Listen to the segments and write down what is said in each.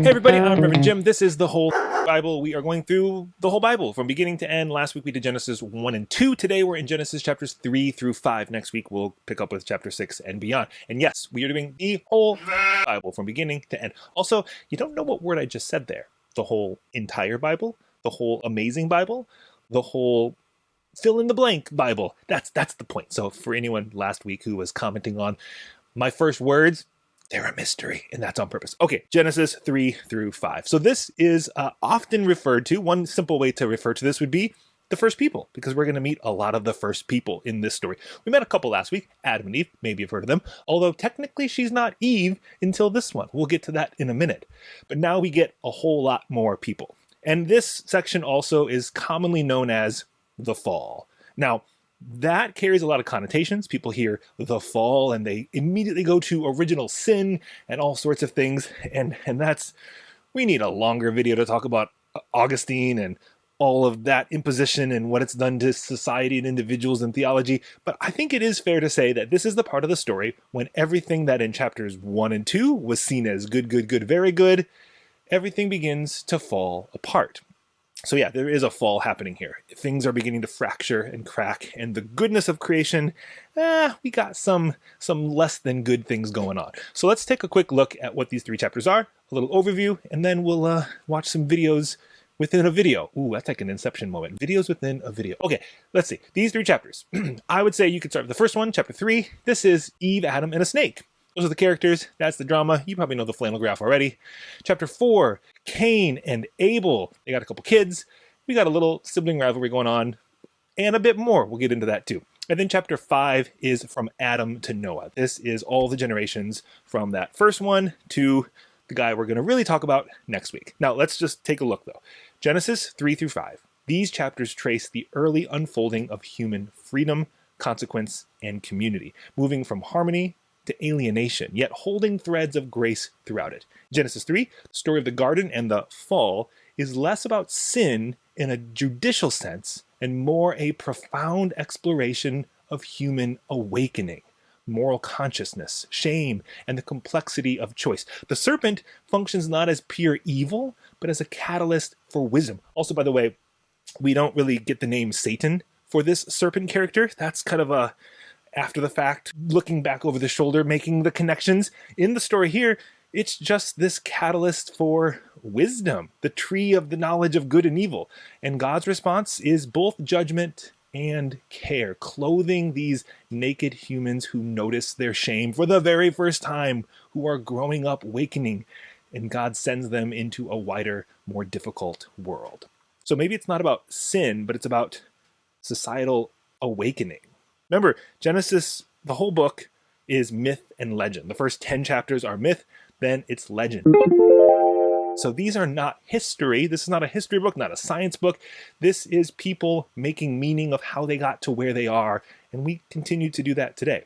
Hey everybody, I'm Reverend Jim. This is the whole Bible. We are going through the whole Bible from beginning to end. Last week we did Genesis 1 and 2. Today we're in Genesis chapters 3 through 5. Next week we'll pick up with chapter 6 and beyond. And yes, we are doing the whole Bible from beginning to end. Also, you don't know what word I just said there. The whole entire Bible, the whole amazing Bible, the whole fill in the blank Bible. That's the point. So for anyone last week who was commenting on my first words, they're a mystery, and that's on purpose. Okay, Genesis 3 through 5. So this is often referred to, one simple way to refer to this would be the first people, because we're going to meet a lot of the first people in this story. We met a couple last week, Adam and Eve, maybe you've heard of them, although technically she's not Eve until this one. We'll get to that in a minute. But now we get a whole lot more people. And this section also is commonly known as the fall. Now, that carries a lot of connotations. People hear the fall and they immediately go to original sin and all sorts of things. And that's, we need a longer video to talk about Augustine and all of that imposition and what it's done to society and individuals and theology. But I think it is fair to say that this is the part of the story when everything that in chapters 1 and 2 was seen as good, very good, everything begins to fall apart. So yeah, there is a fall happening here. Things are beginning to fracture and crack, and the goodness of creation, we got some less than good things going on. So let's take a quick look at what these three chapters are, a little overview, and then we'll watch some videos within a video. Ooh, that's like an Inception moment. Videos within a video. Okay, let's see. These three chapters. I would say you could start with the first one, chapter 3. This is Eve, Adam, and a snake. Those are the characters. That's the drama. You probably know the flannel graph already. Chapter 4, Cain and Abel. They got a couple kids. We got a little sibling rivalry going on and a bit more. We'll get into that too. And then chapter 5 is from Adam to Noah. This is all the generations from that first one to the guy we're going to really talk about next week. Now, let's just take a look though. Genesis 3 through 5. These chapters trace the early unfolding of human freedom, consequence, and community, moving from harmony to alienation, yet holding threads of grace throughout it. Genesis 3, the story of the garden and the fall, is less about sin in a judicial sense and more a profound exploration of human awakening, moral consciousness, shame, and the complexity of choice. The serpent functions not as pure evil, but as a catalyst for wisdom. Also, by the way, we don't really get the name Satan for this serpent character. That's kind of a after the fact, looking back over the shoulder, making the connections. In the story here, it's just this catalyst for wisdom, the tree of the knowledge of good and evil. And God's response is both judgment and care, clothing these naked humans who notice their shame for the very first time, who are growing up, awakening, and God sends them into a wider, more difficult world. So maybe it's not about sin, but it's about societal awakening. Remember, Genesis, the whole book, is myth and legend. The first 10 chapters are myth, then it's legend. So these are not history. This is not a history book, not a science book. This is people making meaning of how they got to where they are, and we continue to do that today.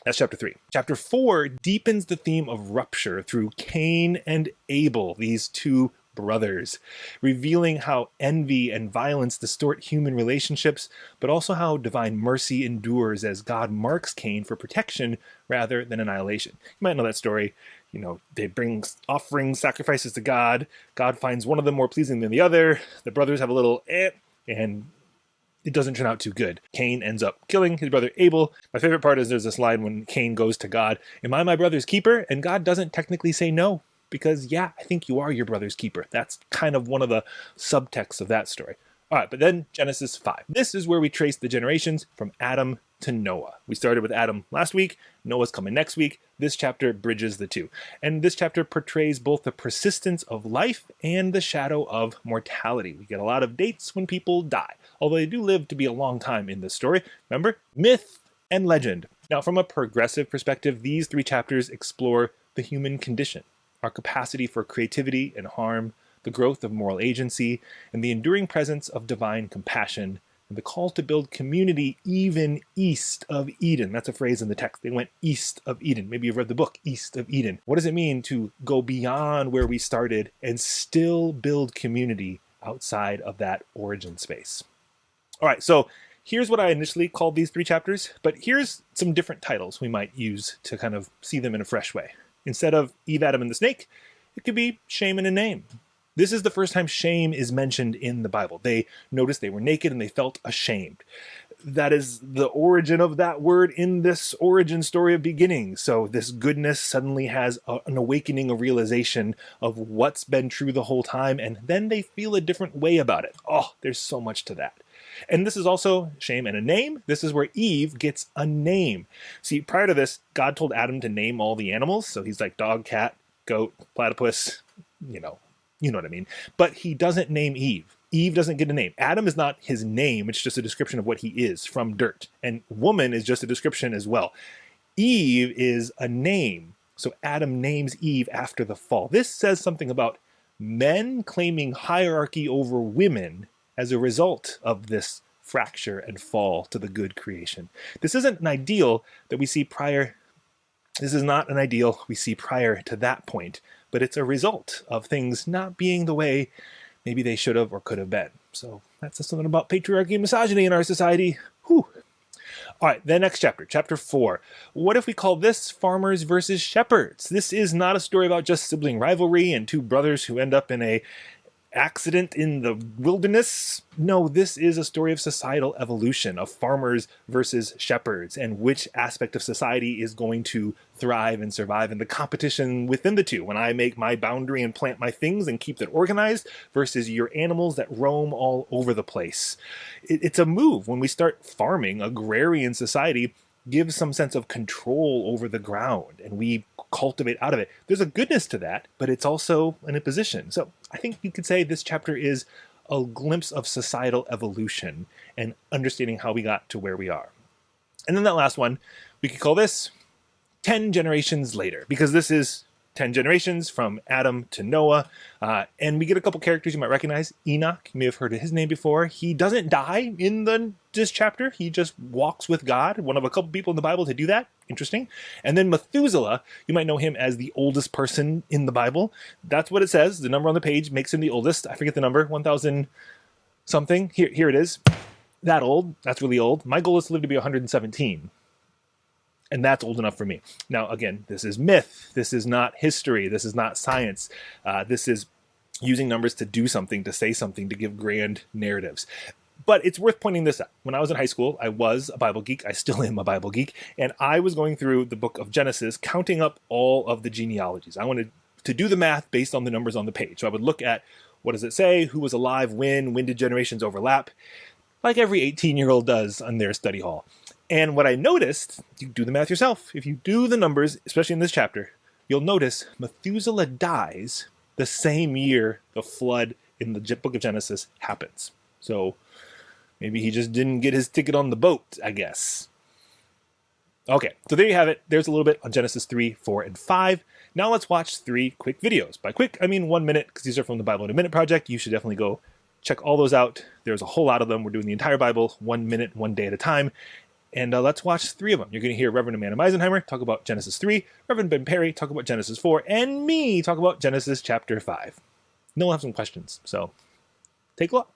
That's chapter 3. Chapter 4 deepens the theme of rupture through Cain and Abel, these two brothers, revealing how envy and violence distort human relationships, but also how divine mercy endures as God marks Cain for protection rather than annihilation. You might know that story. You know, they bring offerings, sacrifices to God. God finds one of them more pleasing than the other. The brothers have a little and it doesn't turn out too good. Cain ends up killing his brother Abel. My favorite part is there's this line when Cain goes to God, "Am I my brother's keeper?" And God doesn't technically say no. Because, yeah, I think you are your brother's keeper. That's kind of one of the subtexts of that story. All right, but then Genesis 5. This is where we trace the generations from Adam to Noah. We started with Adam last week. Noah's coming next week. This chapter bridges the two. And this chapter portrays both the persistence of life and the shadow of mortality. We get a lot of dates when people die, although they do live to be a long time in this story. Remember, myth and legend. Now, from a progressive perspective, these three chapters explore the human condition, our capacity for creativity and harm, the growth of moral agency, and the enduring presence of divine compassion, and the call to build community even east of Eden. That's a phrase in the text. They went east of Eden. Maybe you've read the book, East of Eden. What does it mean to go beyond where we started and still build community outside of that origin space? All right, so here's what I initially called these three chapters, but here's some different titles we might use to kind of see them in a fresh way. Instead of Eve, Adam, and the snake, It could be shame in a name. This is the first time shame is mentioned in the Bible. They noticed they were naked and they felt ashamed. That is the origin of that word in this origin story of beginning. So this goodness suddenly has an awakening, a realization of what's been true the whole time, and then they feel a different way about it. Oh, there's so much to that. And this is also shame and a name. This is where Eve gets a name. See, prior to this, God told Adam to name all the animals. So he's like dog, cat, goat, platypus, you know what I mean. But he doesn't name Eve. Eve doesn't get a name. Adam is not his name. It's just a description of what he is from dirt. And woman is just a description as well. Eve is a name. So Adam names Eve after the fall. This says something about men claiming hierarchy over women as a result of this fracture and fall to the good creation. This isn't an ideal that we see prior. This is not an ideal we see prior to that point, but it's a result of things not being the way maybe they should have or could have been. So that's something about patriarchy and misogyny in our society. Whew. All right, the next chapter, chapter 4. What if we call this farmers versus shepherds? This is not a story about just sibling rivalry and two brothers who end up in a accident in the wilderness. No, this is a story of societal evolution, of farmers versus shepherds, and which aspect of society is going to thrive and survive in the competition within the two. When I make my boundary and plant my things and keep that organized versus your animals that roam all over the place. It's a move. When we start farming, agrarian society gives some sense of control over the ground, and we cultivate out of it. There's a goodness to that, but it's also an imposition. So I think you could say this chapter is a glimpse of societal evolution and understanding how we got to where we are. And then that last one, we could call this 10 generations later, because this is 10 generations from Adam to Noah. And we get a couple characters you might recognize. Enoch, you may have heard of his name before. He doesn't die in this chapter. He just walks with God. One of a couple people in the Bible to do that. Interesting. And then Methuselah, you might know him as the oldest person in the Bible. That's what it says. The number on the page makes him the oldest. I forget the number, 1,000 something. Here it is. That old. That's really old. My goal is to live to be 117. And that's old enough for me. Now, again, this is myth. This is not history. This is not science. This is using numbers to do something, to say something, to give grand narratives. But it's worth pointing this out. When I was in high school, I was a Bible geek. I still am a Bible geek. And I was going through the book of Genesis, counting up all of the genealogies. I wanted to do the math based on the numbers on the page. So I would look at, what does it say? Who was alive when? When did generations overlap? Like every 18-year-old does on their study hall. And what I noticed, you do the math yourself. If you do the numbers, especially in this chapter, you'll notice Methuselah dies the same year the flood in the book of Genesis happens. So maybe he just didn't get his ticket on the boat, I guess. Okay, so there you have it. There's a little bit on Genesis 3, 4, and 5. Now let's watch 3 quick videos. By quick, I mean 1 minute, because these are from the Bible in a Minute Project. You should definitely go check all those out. There's a whole lot of them. We're doing the entire Bible 1 minute, 1 day at a time. And let's watch 3 of them. You're going to hear Reverend Amanda Meisenheimer talk about Genesis 3, Reverend Ben Perry talk about Genesis 4, and me talk about Genesis chapter 5. And we'll have some questions, so take a look.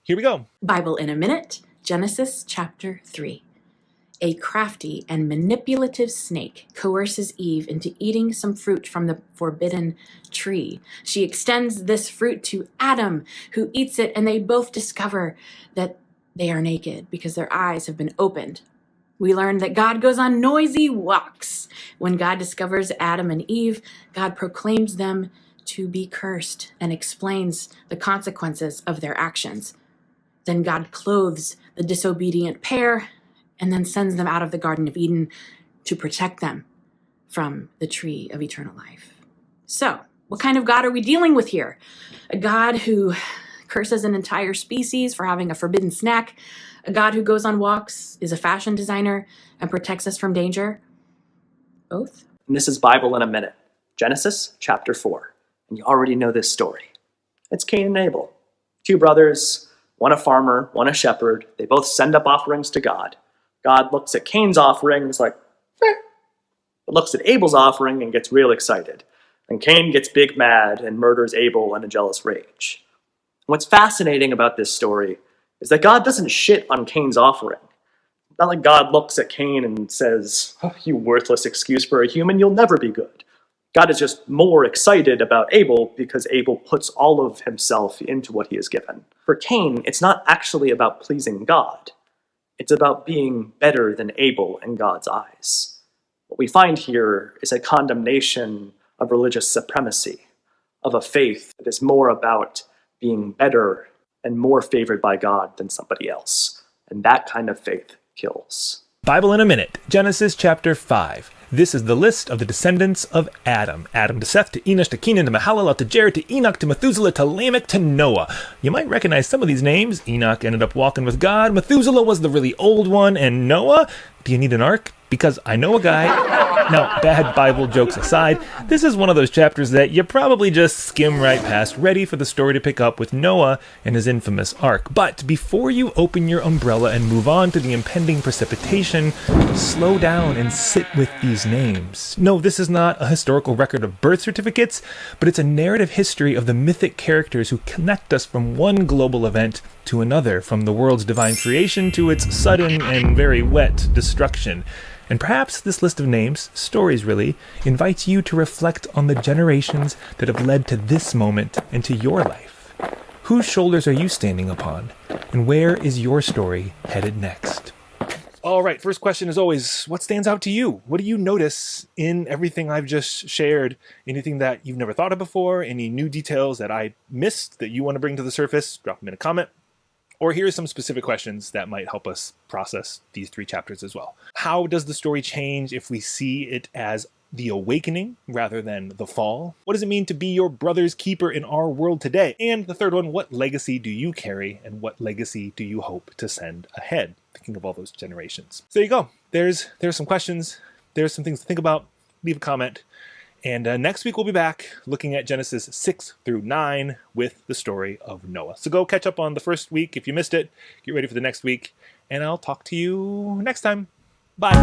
Here we go. Bible in a Minute, Genesis chapter 3. A crafty and manipulative snake coerces Eve into eating some fruit from the forbidden tree. She extends this fruit to Adam, who eats it, and they both discover that they are naked because their eyes have been opened. We learn that God goes on noisy walks. When God discovers Adam and Eve, God proclaims them to be cursed and explains the consequences of their actions. Then God clothes the disobedient pair and then sends them out of the Garden of Eden to protect them from the tree of eternal life. So, what kind of God are we dealing with here? A God who curses an entire species for having a forbidden snack, a God who goes on walks, is a fashion designer, and protects us from danger? Both? And this is Bible in a Minute, Genesis chapter 4. And you already know this story. It's Cain and Abel, 2 brothers, one a farmer, one a shepherd. They both send up offerings to God. God looks at Cain's offering and is like, but looks at Abel's offering and gets real excited. And Cain gets big mad and murders Abel in a jealous rage. What's fascinating about this story is that God doesn't shit on Cain's offering. Not like God looks at Cain and says, oh, you worthless excuse for a human, you'll never be good. God is just more excited about Abel because Abel puts all of himself into what he is given. For Cain, it's not actually about pleasing God. It's about being better than Abel in God's eyes. What we find here is a condemnation of religious supremacy, of a faith that is more about being better and more favored by God than somebody else. And that kind of faith kills. Bible in a minute. Genesis chapter 5. This is the list of the descendants of Adam. Adam to Seth, to Enosh, to Kenan, to Mahalalel, to Jared, to Enoch, to Methuselah, to Lamech, to Noah. You might recognize some of these names. Enoch ended up walking with God. Methuselah was the really old one. And Noah? Do you need an ark? Because I know a guy. Now, bad Bible jokes aside, this is one of those chapters that you probably just skim right past, ready for the story to pick up with Noah and his infamous ark. But before you open your umbrella and move on to the impending precipitation, slow down and sit with these names. No, this is not a historical record of birth certificates, but it's a narrative history of the mythic characters who connect us from one global event to another, from the world's divine creation to its sudden and very wet destruction. And perhaps this list of names, stories really, invites you to reflect on the generations that have led to this moment and to your life. Whose shoulders are you standing upon? And where is your story headed next? All right, first question as always, what stands out to you? What do you notice in everything I've just shared? Anything that you've never thought of before? Any new details that I missed that you want to bring to the surface? Drop them in a comment. Or here's some specific questions that might help us process these 3 chapters as well. How does the story change if we see it as the awakening rather than the fall? What does it mean to be your brother's keeper in our world today? And the third one, what legacy do you carry and what legacy do you hope to send ahead? Thinking of all those generations. So there you go. There's some questions. There's some things to think about. Leave a comment. And next week we'll be back looking at Genesis 6 through 9 with the story of Noah. So go catch up on the first week if you missed it. Get ready for the next week. And I'll talk to you next time. Bye.